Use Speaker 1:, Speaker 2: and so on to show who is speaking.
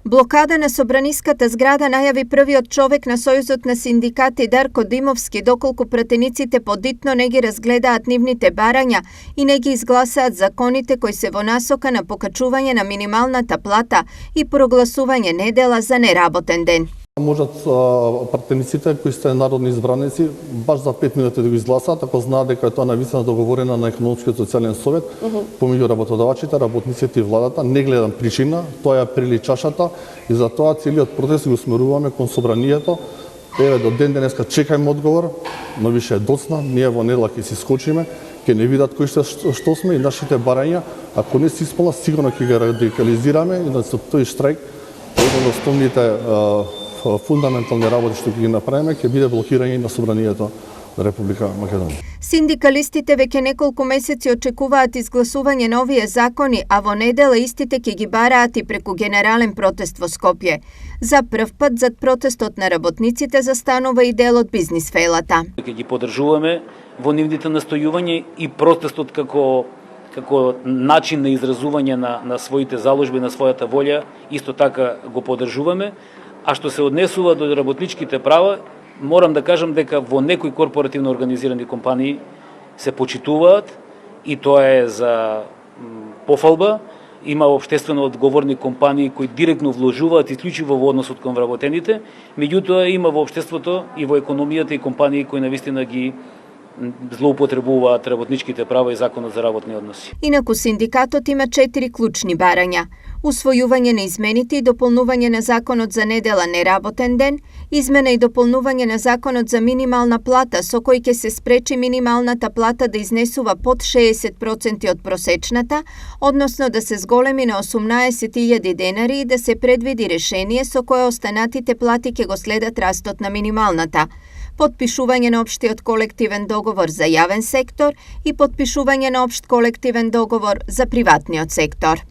Speaker 1: Блокада на Собраниската зграда најави првиот човек на Сојузот на синдикати Дарко Димовски, доколку пратениците подитно не ги разгледаат нивните барања и не ги изгласаат законите кои се во насока на покачување на минималната плата и прогласување недела за неработен ден.
Speaker 2: Можат пратениците кои сте народни избраници баш за 5 минути да го изгласаат, ако знаат дека е тоа навистина договорена на економскиот социјален совет помеѓу работодавачите, работниците и владата. Не гледам причина, тоа ја прили чашата и затоа целиот протест го смеруваме кон собранието. Еве до ден денеска чекајме одговор, но више е доцна, ние во недела ќе си скочиме, ќе не видат кои што сме и нашите барања, ако не се исполнат, сигурно ќе ги радикализираме и да со тој штрајк еден од основните фундаментални работи што ќе ги направиме ќе биде блокирање на собранието на Република Македонија.
Speaker 1: Синдикалистите веќе неколку месеци очекуваат изгласување на овие закони, а во недела истите ќе ги бараат и преку генерален протест во Скопје. За прв пат зад протестот на работниците застанува и дел од бизнис фейлата.
Speaker 3: Ќе ги поддржуваме во нивните настојувања и протестот како начин на изразување на своите заложби, на својата волја, исто така го поддржуваме. А што се однесува до работничките права, морам да кажам дека во некои корпоративно организирани компании се почитуваат и тоа е за пофалба. Има општествено одговорни компании кои директно вложуваат исклучиво во односот кон вработените, меѓутоа има во општеството и во економијата и компании кои навистина ги злоупотребуваат работничките права и законот за работни односи.
Speaker 1: Инаку синдикатот има 4 клучни барања: усвојување на измените и дополнување на законот за недела неработен ден, измена и дополнување на законот за минимална плата со кој ќе се спречи минималната плата да изнесува под 60% од просечната, односно да се зголеми на 18.000 денари и да се предвиди решение со кое останатите плати ќе го следат растот на минималната. Потпишување на општиот колективен договор за јавен сектор и потпишување на општ колективен договор за приватниот сектор.